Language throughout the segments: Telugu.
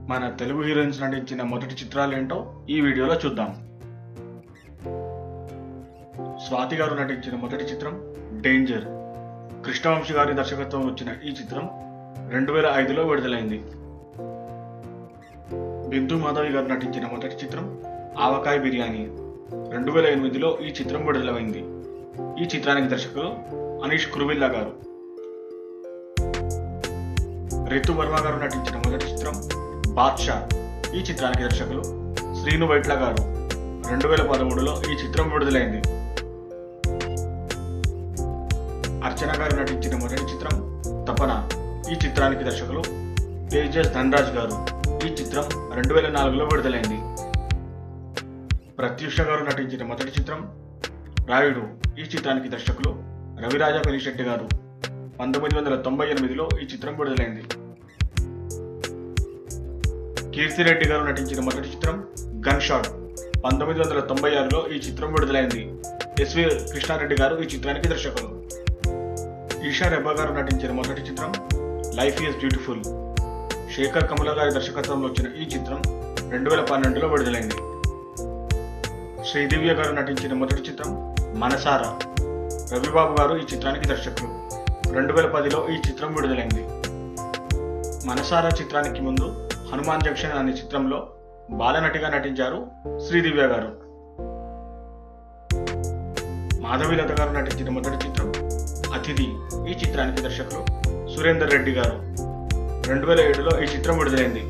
మన తెలుగు హీరోయిన్స్ నటించిన మొదటి చిత్రాలేంటో ఈ వీడియోలో చూద్దాం. స్వాతి గారు నటించిన మొదటి చిత్రం డేంజర్. కృష్ణవంశీ గారి దర్శకత్వం వచ్చిన ఈ చిత్రం 2005లో విడుదలైంది. బిందు మాధవి గారు నటించిన మొదటి చిత్రం ఆవకాయ బిర్యానీ. 2008లో ఈ చిత్రం విడుదలైంది. ఈ చిత్రానికి దర్శకులు అనీష్ కురువిల్లా గారు. రితు వర్మ గారు నటించిన మొదటి చిత్రం బాద్షా. ఈ చిత్రానికి దర్శకులు శ్రీను వైట్ల గారు. 2013లో ఈ చిత్రం విడుదలైంది. అర్చన గారు నటించిన మొదటి చిత్రం తపన. ఈ చిత్రానికి దర్శకులు తేజస్ ధనరాజ్ గారు. ఈ చిత్రం 2004లో విడుదలైంది. ప్రత్యూష గారు నటించిన మొదటి చిత్రం రాయుడు. ఈ చిత్రానికి దర్శకులు రవిరాజ పెరిశెట్టి గారు. 1998లో ఈ చిత్రం విడుదలైంది. కీర్తిరెడ్డి గారు నటించిన మొదటి చిత్రం గన్ షాట్. 1996లో ఈ చిత్రం విడుదలైంది. ఎస్వి కృష్ణారెడ్డి గారు ఈ చిత్రానికి దర్శకులు. ఈషా రెబ్బా గారు నటించిన మొదటి చిత్రం life is beautiful. Sekhar Kammula గారి దర్శకత్వంలో వచ్చిన ఈ చిత్రం 2012లో విడుదలైంది. శ్రీదివ్య గారు నటించిన మొదటి చిత్రం మనసారా. రవిబాబు గారు ఈ చిత్రానికి దర్శకులు. 2010లో ఈ చిత్రం విడుదలైంది. మనసారా చిత్రానికి ముందు హనుమాన్ జంక్షన్ అనే చిత్రంలో బాలనటిగా నటించారు శ్రీదివ్య గారు. మాధవీలత గారు నటించిన మొదటి చిత్రం అతిథి. ఈ చిత్రానికి దర్శకులు సురేందర్ రెడ్డి గారు. 2007లో ఈ చిత్రం విడుదలైంది.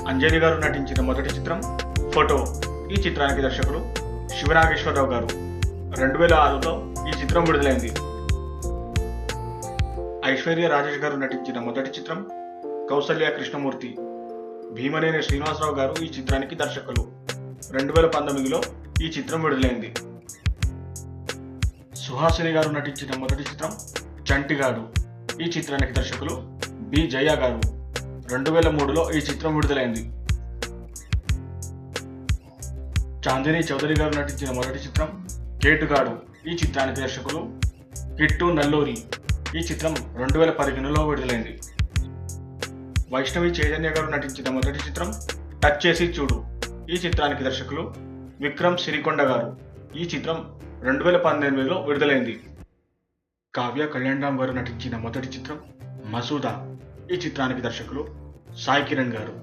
అంజలి గారు నటించిన మొదటి చిత్రం ఫోటో. ఈ చిత్రానికి దర్శకులు శివనాగేశ్వరరావు గారు. 2006లో ఈ చిత్రం విడుదలైంది. ఐశ్వర్య రాజేష్ గారు నటించిన మొదటి చిత్రం కౌసల్య కృష్ణమూర్తి. భీమనేని శ్రీనివాసరావు గారు ఈ చిత్రానికి దర్శకులు. 2019లో ఈ చిత్రం విడుదలైంది. సుహాసిని గారు నటించిన మొదటి చిత్రం చంటిగాడు. ఈ చిత్రానికి దర్శకులు బి జయ గారు. 2003లో ఈ చిత్రం విడుదలైంది. చాందిని చౌదరి గారు నటించిన మొదటి చిత్రం కేటుగాడు. ఈ చిత్రానికి దర్శకులు కిట్టు నల్లూరి. ఈ చిత్రం 2015లో విడుదలైంది. వైష్ణవి చైతన్య గారు నటించిన మొదటి చిత్రం టచ్ చేసి చూడు. ఈ చిత్రానికి దర్శకులు విక్రమ్ సిరికొండ గారు. ఈ చిత్రం 2018లో విడుదలైంది. కావ్య కళ్యాణ్ రామ్ గారు నటించిన మొదటి చిత్రం మసూదా. ఈ చిత్రానికి దర్శకులు సాయి కిరణ్ గారు.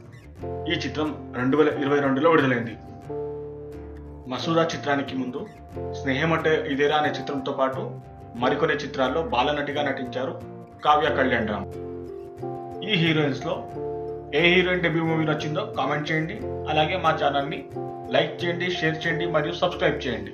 ఈ చిత్రం 2022లో విడుదలైంది. మసూదా చిత్రానికి ముందు స్నేహం అంటే ఇదేరా అనే చిత్రంతో పాటు మరికొన్ని చిత్రాల్లో బాలనటిగా నటించారు కావ్య కళ్యాణ్ రామ్. ఈ హీరోయిన్స్ లో ఏ హీరోయిన్ డెబ్యూ మూవీ నచ్చిందో కామెంట్ చేయండి. అలాగే మా ఛానల్ని లైక్ చేయండి, షేర్ చేయండి మరియు సబ్స్క్రైబ్ చేయండి.